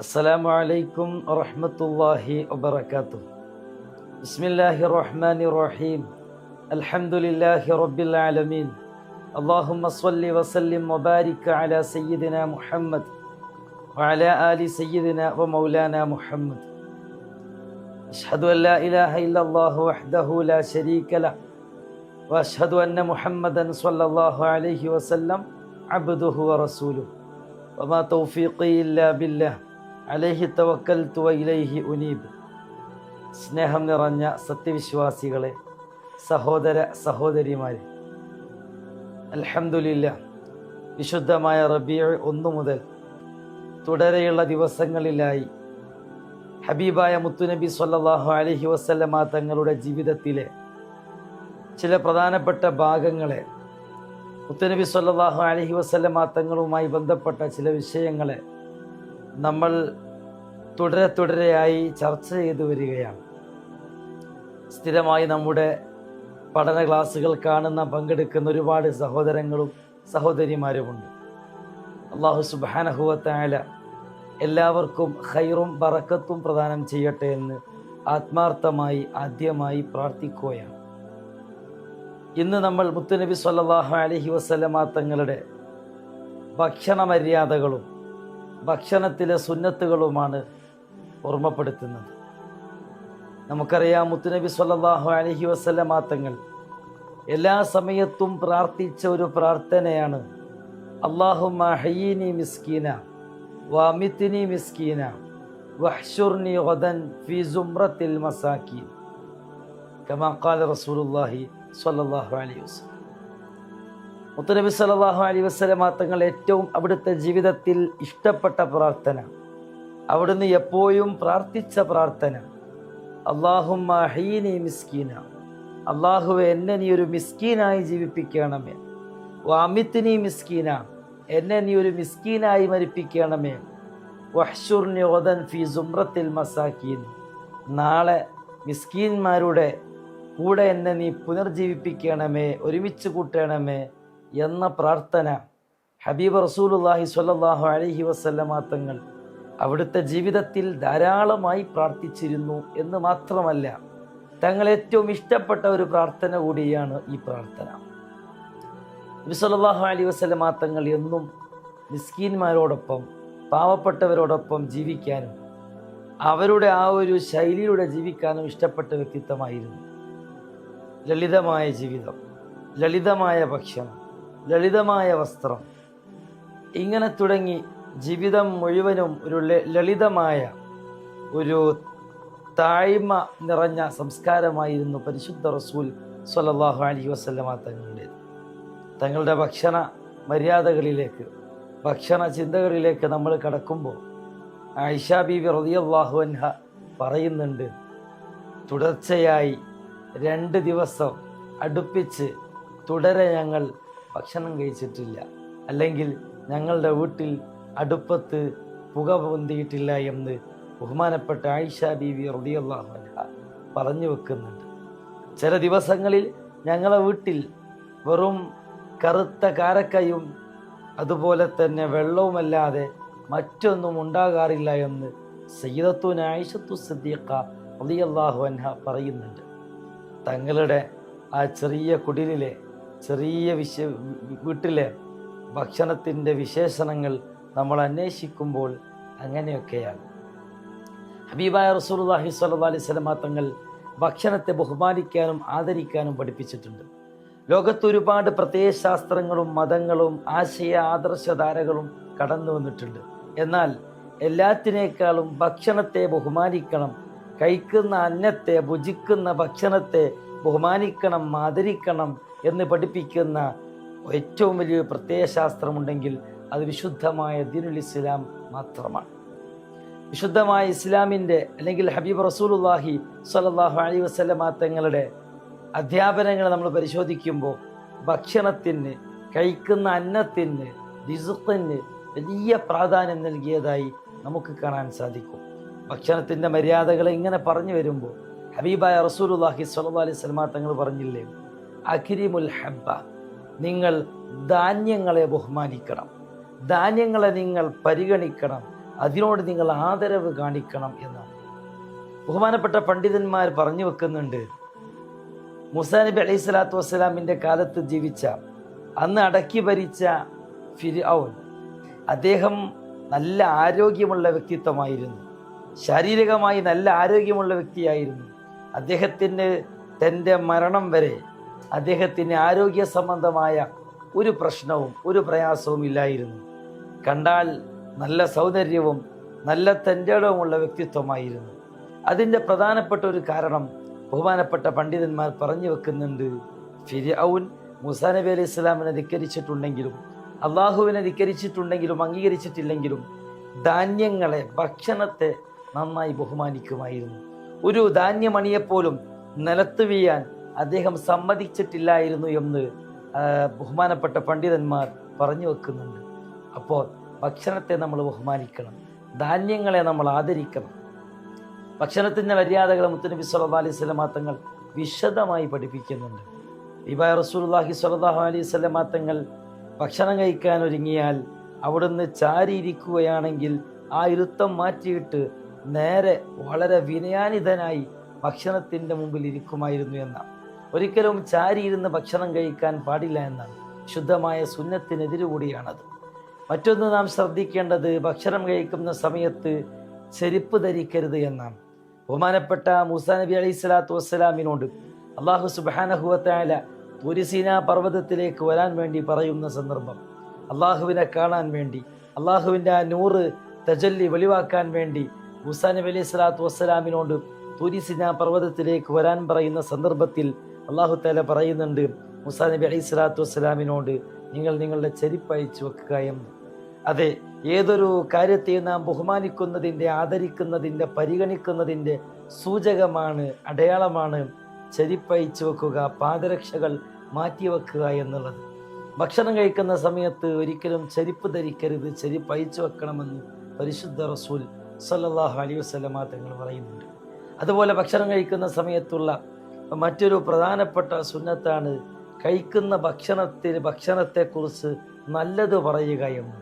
السلام عليكم ورحمة الله وبركاته. بسم الله الرحمن الرحيم. الحمد لله رب العالمين. اللهم صل وسلم وبارك على سيدنا محمد وعلى آل سيدنا ومولانا محمد. أشهد أن لا إله إلا الله وحده لا شريك له وأشهد أن محمدا صلى الله عليه وسلم عبده ورسوله وما توفيقي إلا بالله അലൈഹി തവക്കൽതു വഇലൈഹി ഉനീബ്. സ്നേഹം നിറഞ്ഞ സത്യവിശ്വാസികളെ, സഹോദര സഹോദരിമാരെ, അൽഹംദുലില്ലാഹ്, വിശുദ്ധമായ റബീഉ 1 മുതൽ തുടരെയുള്ള ദിവസങ്ങളിലായി ഹബീബായ മുത്തുനബി സ്വല്ലല്ലാഹു അലൈഹി വസല്ലമ തങ്ങളുടെ ജീവിതത്തിലെ ചില പ്രധാനപ്പെട്ട ഭാഗങ്ങളെ, മുത്തുനബി സ്വല്ലല്ലാഹു അലൈഹി വസല്ലമ തങ്ങളുമായി ബന്ധപ്പെട്ട ചില വിഷയങ്ങളെ നമ്മൾ തുടരെയായി ചർച്ച ചെയ്തു വരികയാണ്. സ്ഥിരമായി നമ്മുടെ പഠന ക്ലാസ്സുകൾ കാണുന്ന, പങ്കെടുക്കുന്ന ഒരുപാട് സഹോദരങ്ങളും സഹോദരിമാരുമുണ്ട്. അല്ലാഹു സുബ്ഹാനഹു വ തആല എല്ലാവർക്കും ഖൈറും ബറക്കത്തും പ്രദാനം ചെയ്യട്ടെ എന്ന് ആത്മാർത്ഥമായി ആദ്യമായി പ്രാർത്ഥിക്കുകയാണ്. ഇന്ന് നമ്മൾ മുത്തുനബി സ്വല്ലല്ലാഹു അലൈഹി വസല്ലമ തങ്ങളുടെ ഭക്ഷണ മര്യാദകളും ഭക്ഷണത്തിലെ സുന്നത്തുകളുമാണ് ഓർമ്മപ്പെടുത്തുന്നത്. നമുക്കറിയാം, മുത്തുനബി സ്വല്ലല്ലാഹു അലൈഹി വസല്ലമ തങ്ങൾ എല്ലാ സമയത്തും പ്രാർത്ഥിച്ച ഒരു പ്രാർത്ഥനയാണ് അല്ലാഹുമ്മ ഹയ്യിനി മിസ്കീന വഅമിത്നി മിസ്കീന വഹ്ശുർനി ഗദൻ ഫീ സുംറത്തിൽ മസാകീൻ കമാ ഖാല റസൂലുള്ളാഹി സ്വല്ലല്ലാഹു അലൈഹി വസല്ലം. മുത്തുനബി സല്ലല്ലാഹു അലൈഹി വസല്ലമ തങ്ങൾ ഏറ്റവും അവിടുത്തെ ജീവിതത്തിൽ ഇഷ്ടപ്പെട്ട പ്രാർത്ഥന, അവിടുന്ന് എപ്പോഴും പ്രാർത്ഥിച്ച പ്രാർത്ഥന, അല്ലാഹുമ്മ ഹയ്യിനി മിസ്കീന, അല്ലാഹുവേ എന്നെ നീ ഒരു മിസ്കീനായി ജീവിപ്പിക്കണമേ, വഅമിത്നി മിസ്കീന, എന്നെ നീ ഒരു മിസ്കീനായി മരിപ്പിക്കണമേ, വഹ്ശുർനി ഗദൻ ഫീ സുംറത്തിൽ മസാകീൻ, നാളെ മിസ്കീന്മാരുടെ കൂടെ എന്നെ നീ പുനർജീവിപ്പിക്കണമേ, ഒരുമിച്ച് കൂട്ടണമേ എന്ന പ്രാർത്ഥന ഹബീബ് റസൂലുള്ളാഹി സ്വല്ലല്ലാഹു അലൈഹി വസല്ലമ തങ്ങൾ അവിടുത്തെ ജീവിതത്തിൽ ധാരാളമായി പ്രാർത്ഥിച്ചിരുന്നു എന്ന് മാത്രമല്ല, തങ്ങൾ ഏറ്റവും ഇഷ്ടപ്പെട്ട ഒരു പ്രാർത്ഥന കൂടിയാണ് ഈ പ്രാർത്ഥന. നബി സല്ലല്ലാഹു അലൈഹി വസല്ലമ തങ്ങൾ എന്നും മിസ്കീന്മാരോടൊപ്പം, പാവപ്പെട്ടവരോടൊപ്പം ജീവിക്കാനും അവരുടെ ആ ഒരു ശൈലിയിലൂടെ ജീവിക്കാനും ഇഷ്ടപ്പെട്ട വ്യക്തിത്വമായിരുന്നു. ലളിതമായ ജീവിതം, ലളിതമായ ഭക്ഷണം, ലളിതമായ വസ്ത്രം, ഇങ്ങനെ തുടങ്ങി ജീവിതം മുഴുവനും ഒരു ലളിതമായ ഒരു താഴ്മ നിറഞ്ഞ സംസ്കാരമായിരുന്നു പരിശുദ്ധ റസൂൽ സ്വല്ലല്ലാഹു അലൈഹി വസല്ലമ തങ്ങളുടേത്. തങ്ങളുടെ ഭക്ഷണ മര്യാദകളിലേക്ക്, ഭക്ഷണ ചിന്തകളിലേക്ക് നമ്മൾ കടക്കുമ്പോൾ ആയിഷ ബീവി റളിയല്ലാഹു അൻഹ പറയുന്നുണ്ട്, തുടർച്ചയായി 2 ദിവസം അടുപ്പിച്ച് തുടരെ ഞങ്ങൾ ഭക്ഷണം കഴിച്ചിട്ടില്ല, അല്ലെങ്കിൽ ഞങ്ങളുടെ വീട്ടിൽ അടുപ്പത്ത് പുക പൊന്തിയിട്ടില്ല എന്ന് ബഹുമാനപ്പെട്ട ആയിഷ ബീവി റളിയല്ലാഹു അൻഹ പറഞ്ഞു വെക്കുന്നുണ്ട്. ചില ദിവസങ്ങളിൽ ഞങ്ങളെ വീട്ടിൽ വെറും കറുത്ത കാരക്കയും അതുപോലെ തന്നെ വെള്ളവുമല്ലാതെ മറ്റൊന്നും ഉണ്ടാകാറില്ല എന്ന് സയ്യിദത്തുന ആയിഷത്തു സിദ്ദീഖ റളിയല്ലാഹു അൻഹ പറയുന്നുണ്ട്. തങ്ങളുടെ ആ ചെറിയ കുടിലിലെ, ചെറിയ വീട്ടിലെ ഭക്ഷണത്തിൻ്റെ വിശേഷണങ്ങൾ നമ്മൾ അന്വേഷിക്കുമ്പോൾ അങ്ങനെയൊക്കെയാണ്. ഹബീബായ റസൂലുള്ളാഹി സ്വല്ലല്ലാഹു അലൈഹി വസല്ലമ തങ്ങൾ ഭക്ഷണത്തെ ബഹുമാനിക്കാനും ആദരിക്കാനും പഠിപ്പിച്ചിട്ടുണ്ട്. ലോകത്ത് ഒരുപാട് പ്രത്യയശാസ്ത്രങ്ങളും മതങ്ങളും ആശയ ആദർശധാരകളും കടന്നു വന്നിട്ടുണ്ട്. എന്നാൽ എല്ലാത്തിനേക്കാളും ഭക്ഷണത്തെ ബഹുമാനിക്കണം, കഴിക്കുന്ന അന്നത്തെ, ഭുജിക്കുന്ന ഭക്ഷണത്തെ ബഹുമാനിക്കണം, ആദരിക്കണം എന്ന് പഠിപ്പിക്കുന്ന ഏറ്റവും വലിയ പ്രത്യയശാസ്ത്രമുണ്ടെങ്കിൽ അത് വിശുദ്ധമായ ദീനുൽ ഇസ്ലാം മാത്രമാണ്. വിശുദ്ധമായ ഇസ്ലാമിൻ്റെ, അല്ലെങ്കിൽ ഹബീബ് റസൂലുള്ളാഹി സ്വല്ലല്ലാഹു അലൈഹി വസല്ലമ തങ്ങളുടെ അധ്യാപനങ്ങൾ നമ്മൾ പരിശോധിക്കുമ്പോൾ ഭക്ഷണത്തിന്, കഴിക്കുന്ന അന്നത്തിന്, റിസ്ഖിന് വലിയ പ്രാധാന്യം നൽകിയതായി നമുക്ക് കാണാൻ സാധിക്കും. ഭക്ഷണത്തിൻ്റെ മര്യാദകളെ ഇങ്ങനെ പറഞ്ഞു വരുമ്പോൾ ഹബീബായ റസൂലുള്ളാഹി സ്വല്ലല്ലാഹു അലൈഹി വസല്ലമ തങ്ങൾ പറഞ്ഞില്ലേ, അക്രിമുൽ ഹബ്ബ, നിങ്ങൾ ധാന്യങ്ങളെ ബഹുമാനിക്കണം, ധാന്യങ്ങളെ നിങ്ങൾ പരിഗണിക്കണം, അതിനോട് നിങ്ങൾ ആദരവ് കാണിക്കണം എന്നാണ്. ബഹുമാനപ്പെട്ട പണ്ഡിതന്മാർ പറഞ്ഞു വെക്കുന്നുണ്ട്, മൂസാ നബി അലൈഹി സ്വലാത്തു വസ്സലാമിൻ്റെ കാലത്ത് ജീവിച്ച, അന്ന് അടക്കി ഭരിച്ച ഫിർഔൻ, അദ്ദേഹം നല്ല ആരോഗ്യമുള്ള വ്യക്തിത്വമായിരുന്നു. ശാരീരികമായി നല്ല ആരോഗ്യമുള്ള വ്യക്തിയായിരുന്നു. അദ്ദേഹത്തിന് തൻ്റെ മരണം വരെ അദ്ദേഹത്തിന് ആരോഗ്യ സംബന്ധമായ ഒരു പ്രശ്നവും ഒരു പ്രയാസവും ഇല്ലായിരുന്നു. കണ്ടാൽ നല്ല സൗന്ദര്യവും നല്ല തൻ്റെടവുമുള്ള വ്യക്തിത്വമായിരുന്നു. അതിൻ്റെ പ്രധാനപ്പെട്ട ഒരു കാരണം ബഹുമാനപ്പെട്ട പണ്ഡിതന്മാർ പറഞ്ഞു വെക്കുന്നുണ്ട്, ഫിർഔൻ മൂസാ നബി അലൈഹി സ്വലാമിനെ ധിക്കരിച്ചിട്ടുണ്ടെങ്കിലും അള്ളാഹുവിനെ ധിക്കരിച്ചിട്ടുണ്ടെങ്കിലും അംഗീകരിച്ചിട്ടില്ലെങ്കിലും ധാന്യങ്ങളെ, ഭക്ഷണത്തെ നന്നായി ബഹുമാനിക്കുമായിരുന്നു. ഒരു ധാന്യമണിയെപ്പോലും നിലത്ത് വീഴാൻ അദ്ദേഹം സമ്മതിച്ചിട്ടില്ലായിരുന്നു എന്ന് ബഹുമാനപ്പെട്ട പണ്ഡിതന്മാർ പറഞ്ഞു വെക്കുന്നുണ്ട്. അപ്പോൾ ഭക്ഷണത്തെ നമ്മൾ ബഹുമാനിക്കണം, ധാന്യങ്ങളെ നമ്മൾ ആദരിക്കണം. ഭക്ഷണത്തിൻ്റെ മര്യാദകൾ മുത്തുനബി സ്വല്ലല്ലാഹു അലൈഹി വസല്ലം തങ്ങൾ വിശദമായി പഠിപ്പിക്കുന്നുണ്ട്. ഇബായ റസൂലുള്ളാഹി സ്വല്ലല്ലാഹു അലൈഹി വസല്ലം തങ്ങൾ ഭക്ഷണം കഴിക്കാൻ ഒരുങ്ങിയാൽ അവിടുന്ന് ചാരിയിരിക്കുകയാണെങ്കിൽ ആ ഇരുത്തം മാറ്റിയിട്ട് നേരെ വളരെ വിനയാനിതനായി ഭക്ഷണത്തിൻ്റെ മുമ്പിൽ ഇരിക്കുമായിരുന്നു എന്നാണ്. ഒരിക്കലും ചാരിയിരുന്ന് ഭക്ഷണം കഴിക്കാൻ പാടില്ല എന്നാണ്. ശുദ്ധമായ സുന്നത്തിനെതിരുകൂടിയാണത്. മറ്റൊന്ന് നാം ശ്രദ്ധിക്കേണ്ടത്, ഭക്ഷണം കഴിക്കുന്ന സമയത്ത് ചെരുപ്പ് ധരിക്കരുത് എന്നാണ്. ബഹുമാനപ്പെട്ട മൂസാ നബി അലൈഹി സ്വലാത്തു വസ്സലാമിനോട് അള്ളാഹു സുബ്ഹാനഹു വ തആല തൂരി സീനാ പർവ്വതത്തിലേക്ക് വരാൻ വേണ്ടി പറയുന്ന സന്ദർഭം, അള്ളാഹുവിനെ കാണാൻ വേണ്ടി, അള്ളാഹുവിൻ്റെ ആ നൂറ് തജല്ലി വെളിവാക്കാൻ വേണ്ടി മൂസാ നബി അലൈഹി സ്വലാത്തു വസ്സലാമിനോട് തൂരി സീനാ പർവ്വതത്തിലേക്ക് വരാൻ പറയുന്ന സന്ദർഭത്തിൽ അള്ളാഹു തആല പറയുന്നുണ്ട് മൂസാ നബി അലൈഹി സ്വലാത്തു വസ്സലാമിനോട്, നിങ്ങൾ നിങ്ങളുടെ ചെരുപ്പ് അയച്ചു വെക്കുക എന്ന്. അതെ, ഏതൊരു കാര്യത്തെയും നാം ബഹുമാനിക്കുന്നതിൻ്റെ, ആദരിക്കുന്നതിൻ്റെ, പരിഗണിക്കുന്നതിൻ്റെ സൂചകമാണ്, അടയാളമാണ് ചെരുപ്പയച്ചു വെക്കുക, പാദരക്ഷകൾ മാറ്റിവെക്കുക എന്നുള്ളത്. ഭക്ഷണം കഴിക്കുന്ന സമയത്ത് ഒരിക്കലും ചെരുപ്പ് ധരിക്കരുത്, ചെരുപ്പ് അയച്ചു വെക്കണമെന്ന് പരിശുദ്ധ റസൂൽ സ്വല്ലല്ലാഹു അലൈഹി വസല്ലം തങ്ങൾ പറയുന്നുണ്ട്. അതുപോലെ ഭക്ഷണം കഴിക്കുന്ന സമയത്തുള്ള മറ്റൊരു പ്രധാനപ്പെട്ട സുന്നത്താണ് കഴിക്കുന്ന ഭക്ഷണത്തെക്കുറിച്ച് നല്ലത് പറയുക എന്ന്.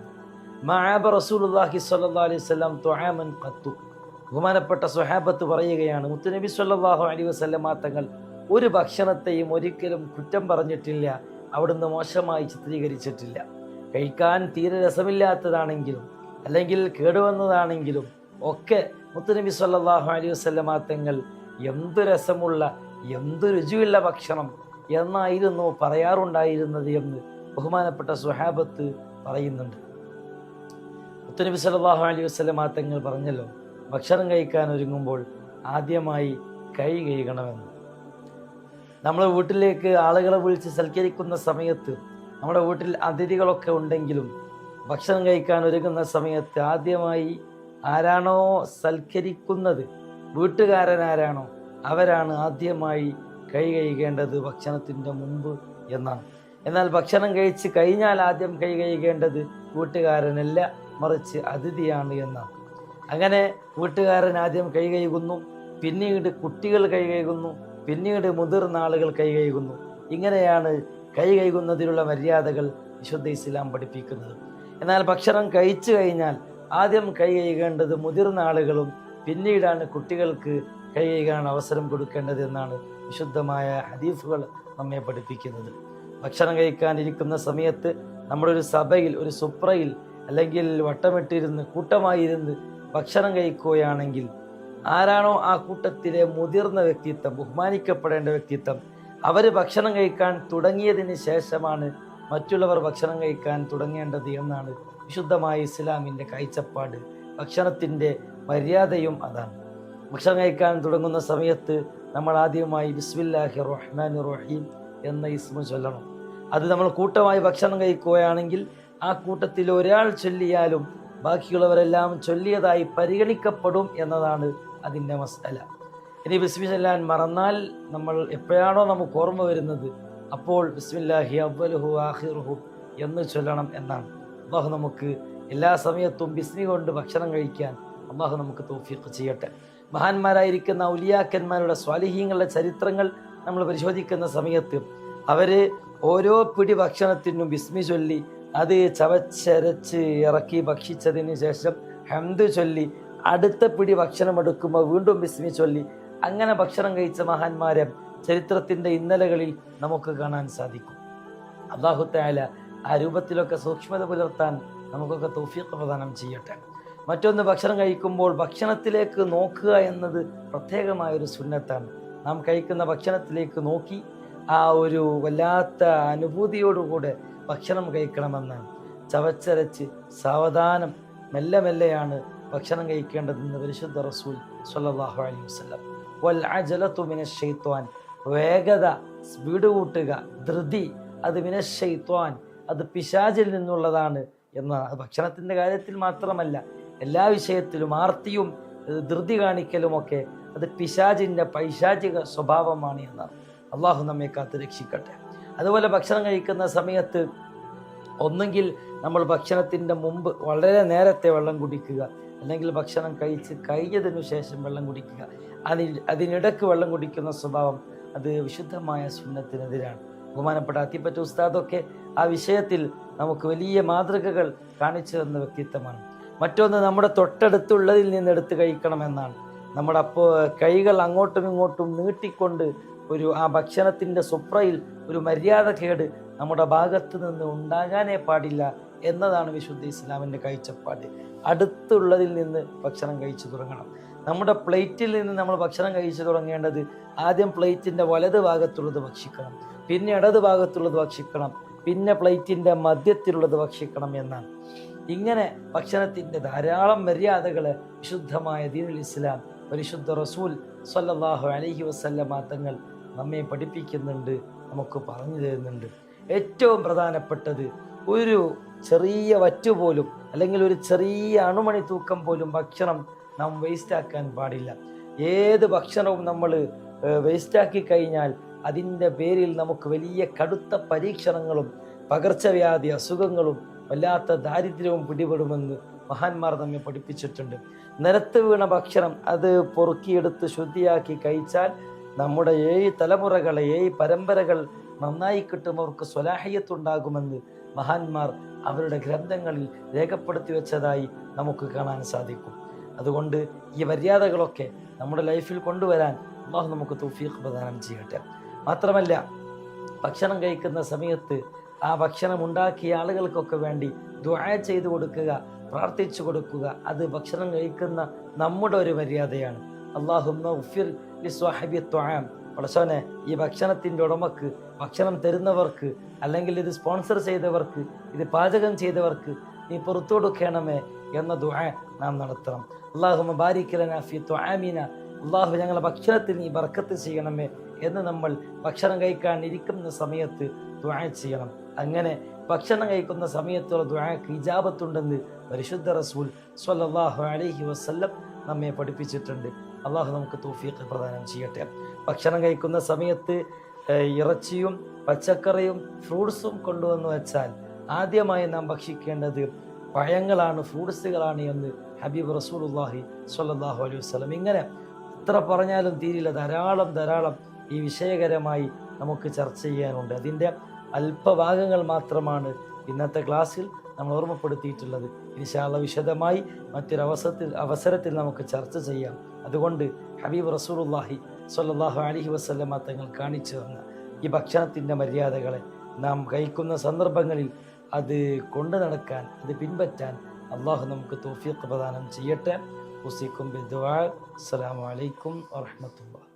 മഅബ റസൂലുള്ളാഹി സ്വല്ലല്ലാഹു അലൈഹി വസല്ലം തുആമൻ ഖത്തു. ബഹുമാനപ്പെട്ട സ്വഹാബത്ത് പറയുകയാണ്, മുത്തുനബി സ്വല്ലല്ലാഹു അലൈഹി വസല്ലം തങ്ങൾ ഒരു ഭക്ഷണത്തെയും ഒരിക്കലും കുറ്റം പറഞ്ഞിട്ടില്ല, അവിടുന്ന് മോശമായി ചിത്രീകരിച്ചിട്ടില്ല. കഴിക്കാൻ തീരെ രസമില്ലാത്തതാണെങ്കിലും അല്ലെങ്കിൽ കേടുവന്നതാണെങ്കിലും ഒക്കെ മുത്തുനബി സ്വല്ലല്ലാഹു അലൈഹി വസല്ലം തങ്ങൾ എന്തു രസമുള്ള, എന്തു രുചിയുള്ള ഭക്ഷണം എന്നായിരുന്നു പറയാറുണ്ടായിരുന്നത് എന്ന് ബഹുമാനപ്പെട്ട സ്വഹാബത്ത് പറയുന്നുണ്ട്. മുത്തുനബി സല്ലല്ലാഹു അലൈഹി വസല്ലം തങ്ങൾ പറഞ്ഞല്ലോ, ഭക്ഷണം കഴിക്കാൻ ഒരുങ്ങുമ്പോൾ ആദ്യമായി കൈ കഴുകണമെന്ന്. നമ്മൾ വീട്ടിലേക്ക് ആളുകളെ വിളിച്ച് സൽക്കരിക്കുന്ന സമയത്ത്, നമ്മുടെ വീട്ടിൽ അതിഥികളൊക്കെ ഉണ്ടെങ്കിലും ഭക്ഷണം കഴിക്കാൻ ഒരുങ്ങുന്ന സമയത്ത് ആദ്യമായി ആരാണോ സൽക്കരിക്കുന്നത്, വീട്ടുകാരനാരാണോ അവരാണ് ആദ്യമായി കൈ കഴുകേണ്ടത് ഭക്ഷണത്തിൻ്റെ മുമ്പ് എന്നാണ്. എന്നാൽ ഭക്ഷണം കഴിച്ച് കഴിഞ്ഞാൽ ആദ്യം കൈ കഴുകേണ്ടത് വീട്ടുകാരനല്ല, മറിച്ച് അതിഥിയാണ് എന്നാണ്. അങ്ങനെ വീട്ടുകാരൻ ആദ്യം കൈ കഴുകുന്നു, പിന്നീട് കുട്ടികൾ കൈ കഴുകുന്നു, പിന്നീട് മുതിർന്ന ആളുകൾ കൈ കഴുകുന്നു. ഇങ്ങനെയാണ് കൈ കഴുകുന്നതിലുള്ള മര്യാദകൾ വിശുദ്ധ ഇസ്ലാം പഠിപ്പിക്കുന്നത്. എന്നാൽ ഭക്ഷണം കഴിച്ചു കഴിഞ്ഞാൽ ആദ്യം കൈ കഴുകേണ്ടത് മുതിർന്ന ആളുകളും പിന്നീടാണ് കുട്ടികൾക്ക് കൈ കഴുകാൻ അവസരം കൊടുക്കേണ്ടത് എന്നാണ് വിശുദ്ധമായ ഹദീസുകൾ നമ്മെ പഠിപ്പിക്കുന്നത്. ഭക്ഷണം കഴിക്കാനിരിക്കുന്ന സമയത്ത് നമ്മളൊരു സഭയിൽ, ഒരു സുപ്രയിൽ അല്ലെങ്കിൽ വട്ടമിട്ടിരുന്ന് കൂട്ടമായിരുന്ന് ഭക്ഷണം കഴിക്കുകയാണെങ്കിൽ ആരാണോ ആ കൂട്ടത്തിലെ മുതിർന്ന വ്യക്തിത്വം, ബഹുമാനിക്കപ്പെടേണ്ട വ്യക്തിത്വം, അവർ ഭക്ഷണം കഴിക്കാൻ തുടങ്ങിയതിന് ശേഷമാണ് മറ്റുള്ളവർ ഭക്ഷണം കഴിക്കാൻ തുടങ്ങേണ്ടത് എന്നാണ് വിശുദ്ധമായ ഇസ്ലാമിൻ്റെ കാഴ്ചപ്പാട്. ഭക്ഷണത്തിൻ്റെ മര്യാദയും അതാണ്. ഭക്ഷണം കഴിക്കാൻ തുടങ്ങുന്ന സമയത്ത് നമ്മൾ ആദ്യമായി ബിസ്മില്ലാഹിർ റഹ്മാനിർ റഹീം എന്ന ഇസ്മു ചൊല്ലണം. അത് നമ്മൾ കൂട്ടമായി ഭക്ഷണം കഴിക്കുകയാണെങ്കിൽ ആ കൂട്ടത്തിൽ ഒരാൾ ചൊല്ലിയാലും ബാക്കിയുള്ളവരെല്ലാം ചൊല്ലിയതായി പരിഗണിക്കപ്പെടും എന്നതാണ് അതിൻ്റെ മസ്അല. ഇനി ബിസ്മി ചൊല്ലാൻ മറന്നാൽ നമ്മൾ എപ്പോഴാണോ നമുക്ക് ഓർമ്മ വരുന്നത് അപ്പോൾ ബിസ്മില്ലാഹി അവ്വലുഹു ആഖിറുഹു എന്ന് ചൊല്ലണം എന്നാണ്. അല്ലാഹു നമുക്ക് എല്ലാ സമയത്തും ബിസ്മി കൊണ്ട് ഭക്ഷണം കഴിക്കാൻ അല്ലാഹു നമുക്ക് തൗഫീഖ് ചെയ്യട്ടെ. മഹാന്മാരായിരിക്കുന്ന ഔലിയാക്കന്മാരുടെ സ്വാലിഹീങ്ങളുടെ ചരിത്രങ്ങൾ നമ്മൾ പരിശോധിക്കുന്ന സമയത്ത് അവർ ഓരോ പിടി ഭക്ഷണത്തിനും ബിസ്മി ചൊല്ലി അത് ചവച്ചരച്ച് ഇറക്കി ഭക്ഷിച്ചതിന് ശേഷം ഹംദ് ചൊല്ലി അടുത്ത പിടി ഭക്ഷണം എടുക്കുമ്പോൾ വീണ്ടും ബിസ്മി ചൊല്ലി അങ്ങനെ ഭക്ഷണം കഴിച്ച മഹാന്മാരെ ചരിത്രത്തിന്റെ ഇന്നലകളിൽ നമുക്ക് കാണാൻ സാധിക്കും. അല്ലാഹു തആല ആ രൂപത്തിലൊക്കെ സൂക്ഷ്മത പുലർത്താൻ നമുക്കൊക്കെ തൗഫീഖ് പ്രദാനം ചെയ്യട്ടെ. മറ്റൊന്ന്, ഭക്ഷണം കഴിക്കുമ്പോൾ ഭക്ഷണത്തിലേക്ക് നോക്കുക എന്നത് പ്രത്യേകമായൊരു സുന്നത്താണ്. നാം കഴിക്കുന്ന ഭക്ഷണത്തിലേക്ക് നോക്കി ആ ഒരു വല്ലാത്ത അനുഭൂതിയോടുകൂടെ ഭക്ഷണം കഴിക്കണമെന്നാണ്. ചവച്ചരച്ച് സാവധാനം മെല്ലെ മെല്ലെയാണ് ഭക്ഷണം കഴിക്കേണ്ടതെന്ന് പരിശുദ്ധ റസൂൽ സ്വല്ലല്ലാഹു അലൈഹി വസല്ലം. വൽ അജലതു മിനശ് ശൈത്വാൻ, വേഗത, സ്പീഡ് കൂട്ടുക, ധൃതി, അത് മിനശ് ശൈത്വാൻ, അത് പിശാചിൽ നിന്നുള്ളതാണ് എന്നാണ്. ഭക്ഷണത്തിൻ്റെ കാര്യത്തിൽ മാത്രമല്ല, എല്ലാ വിഷയത്തിലും ആർത്തിയും ധൃതി കാണിക്കലുമൊക്കെ അത് പിശാചിൻ്റെ പൈശാചിക സ്വഭാവമാണ് എന്നാണ്. അള്ളാഹു നമ്മെ കാത്ത് രക്ഷിക്കട്ടെ. അതുപോലെ ഭക്ഷണം കഴിക്കുന്ന സമയത്ത് ഒന്നെങ്കിൽ നമ്മൾ ഭക്ഷണത്തിൻ്റെ മുമ്പ് വളരെ നേരത്തെ വെള്ളം കുടിക്കുക, അല്ലെങ്കിൽ ഭക്ഷണം കഴിച്ച് കഴിഞ്ഞതിനു ശേഷം വെള്ളം കുടിക്കുക. അതിനിടക്ക് വെള്ളം കുടിക്കുന്ന സ്വഭാവം അത് വിശുദ്ധമായ സുന്നത്തിനെതിരാണ്. ബഹുമാനപ്പെട്ട അത്തിപ്പറ്റ ഉസ്താദൊക്കെ ആ വിഷയത്തിൽ നമുക്ക് വലിയ മാതൃകകൾ കാണിച്ചു തന്ന വ്യക്തിത്വമാണ്. മറ്റൊന്ന്, നമ്മുടെ തൊട്ടടുത്തുള്ളതിൽ നിന്ന് എടുത്ത് കഴിക്കണമെന്നാണ്. നമ്മുടെ കൈകൾ അങ്ങോട്ടും ഇങ്ങോട്ടും നീട്ടിക്കൊണ്ട് ആ ഭക്ഷണത്തിൻ്റെ സുപ്രയിൽ ഒരു മര്യാദക്കേട് നമ്മുടെ ഭാഗത്ത് നിന്ന് ഉണ്ടാകാനേ പാടില്ല എന്നതാണ് വിശുദ്ധ ഇസ്ലാമിൻ്റെ കാഴ്ചപ്പാട്. അടുത്തുള്ളതിൽ നിന്ന് ഭക്ഷണം കഴിച്ചു തുടങ്ങണം. നമ്മുടെ പ്ലേറ്റിൽ നിന്ന് നമ്മൾ ഭക്ഷണം കഴിച്ചു തുടങ്ങേണ്ടത് ആദ്യം പ്ലേറ്റിൻ്റെ വലത് ഭാഗത്തുള്ളത് ഭക്ഷിക്കണം, പിന്നെ ഇടത് ഭാഗത്തുള്ളത് ഭക്ഷിക്കണം, പിന്നെ പ്ലേറ്റിൻ്റെ മധ്യത്തിലുള്ളത് ഭക്ഷിക്കണം എന്നാണ്. ഇങ്ങനെ ഭക്ഷണത്തിൻ്റെ ധാരാളം മര്യാദകളെ വിശുദ്ധമായ ദീനുൽ ഇസ്ലാം പരിശുദ്ധ റസൂൽ സ്വല്ലല്ലാഹു അലൈഹി വസല്ലമ തങ്ങൾ നമ്മെ പഠിപ്പിക്കുന്നുണ്ട്, നമുക്ക് പറഞ്ഞു തരുന്നുണ്ട്. ഏറ്റവും പ്രധാനപ്പെട്ടത്, ഒരു ചെറിയ വറ്റു പോലും അല്ലെങ്കിൽ ഒരു ചെറിയ അണുമണി തൂക്കം പോലും ഭക്ഷണം നാം വേസ്റ്റാക്കാൻ പാടില്ല. ഏത് ഭക്ഷണവും നമ്മൾ വേസ്റ്റാക്കി കഴിഞ്ഞാൽ അതിൻ്റെ പേരിൽ നമുക്ക് വലിയ കടുത്ത പരീക്ഷണങ്ങളും പകർച്ചവ്യാധി അസുഖങ്ങളും വല്ലാത്ത ദാരിദ്ര്യവും പിടിപെടുമെന്ന് മഹാന്മാർ നമ്മെ പഠിപ്പിച്ചിട്ടുണ്ട്. നിലത്ത് വീണ ഭക്ഷണം അത് പൊറുക്കിയെടുത്ത് ശുദ്ധിയാക്കി കഴിച്ചാൽ നമ്മുടെ 7 തലമുറകളെ 7 പരമ്പരകൾ നന്നായി കിട്ടുന്നവർക്ക് സ്വലാഹിയത്തുണ്ടാകുമെന്ന് മഹാന്മാർ അവരുടെ ഗ്രന്ഥങ്ങളിൽ രേഖപ്പെടുത്തി വെച്ചതായി നമുക്ക് കാണാൻ സാധിക്കും. അതുകൊണ്ട് ഈ മര്യാദകളൊക്കെ നമ്മുടെ ലൈഫിൽ കൊണ്ടുവരാൻ അല്ലാഹു നമുക്ക് തൗഫീഖ് പ്രദാനം ചെയ്യട്ടെ. മാത്രമല്ല, ഭക്ഷണം കഴിക്കുന്ന സമയത്ത് ആ ഭക്ഷണം ഉണ്ടാക്കിയ ആളുകൾക്കൊക്കെ വേണ്ടി ദുആ ചെയ്തു കൊടുക്കുക, പ്രാർത്ഥിച്ചു കൊടുക്കുക. അത് ഭക്ഷണം കഴിക്കുന്ന നമ്മുടെ ഒരു മര്യാദയാണ്. അല്ലാഹുമ്മ ഉഫിർ ലിസ്വാഹിബി ത്വആം, പടച്ചോനെ ഈ ഭക്ഷണത്തിൻ്റെ ഉടമക്ക്, ഭക്ഷണം തരുന്നവർക്ക്, അല്ലെങ്കിൽ ഇത് സ്പോൺസർ ചെയ്തവർക്ക്, ഇത് പാചകം ചെയ്തവർക്ക് നീ പുറത്തു കൊടുക്കണമേ എന്ന ദുആ നാം നടത്തണം. അല്ലാഹുമ്മ ബാരിക് ലനാ ഫീ ത്വആമിന, അല്ലാഹു ഞങ്ങളുടെ ഭക്ഷണത്തിൽ നീ ബർക്കത്ത് ചെയ്യണമേ എന്ന് നമ്മൾ ഭക്ഷണം കഴിക്കാൻ ഇരിക്കുന്ന സമയത്ത് ദുആ ചെയ്യണം. അങ്ങനെ ഭക്ഷണം കഴിക്കുന്ന സമയത്തുള്ള ദുആക്ക് ഇജാബത്തുണ്ടെന്ന് പരിശുദ്ധ റസൂൽ സ്വല്ലല്ലാഹു അലൈഹി വസല്ലം നമ്മെ പഠിപ്പിച്ചിട്ടുണ്ട്. അള്ളാഹു നമുക്ക് തൗഫീഖ് പ്രദാനം ചെയ്യട്ടെ. ഭക്ഷണം കഴിക്കുന്ന സമയത്ത് ഇറച്ചിയും പച്ചക്കറിയും ഫ്രൂട്ട്സും കൊണ്ടുവന്ന് വെച്ചാൽ ആദ്യമായി നാം ഭക്ഷിക്കേണ്ടത് പഴങ്ങളാണ്, ഫ്രൂട്ട്സുകളാണ് എന്ന് ഹബീബ് റസൂലുള്ളാഹി സ്വല്ലല്ലാഹു അലൈഹി വസല്ലം. ഇങ്ങനെ എത്ര പറഞ്ഞാലും തീരില്ല, ധാരാളം ഈ വിഷയകരമായി നമുക്ക് ചർച്ച ചെയ്യാനുണ്ട്. അതിൻ്റെ അല്പഭാഗങ്ങൾ മാത്രമാണ് ഇന്നത്തെ ക്ലാസ്സിൽ നമ്മൾ ഓർമ്മപ്പെടുത്തിയിട്ടുള്ളത്. ഇൻഷാ അല്ലാഹ് വിശദമായി മറ്റൊരു അവസരത്തിൽ നമുക്ക് ചർച്ച ചെയ്യാം. അതുകൊണ്ട് ഹബീബ് റസൂലുള്ളാഹി സ്വല്ലല്ലാഹു അലൈഹി വസല്ലമ തങ്ങൾ കാണിച്ചു തന്ന ഈ ഭക്ഷണത്തിൻ്റെ മര്യാദകളെ നാം കഴിക്കുന്ന സന്ദർഭങ്ങളിൽ അത് കൊണ്ടു നടക്കാൻ, അത് പിൻപറ്റാൻ അല്ലാഹു നമുക്ക് തൗഫീഖ് പ്രദാനം ചെയ്യട്ടെ. ഉസീക്കും ബിദ്ദുആ. അസ്സലാമു അലൈക്കും വറഹ്മത്തുള്ളാഹി.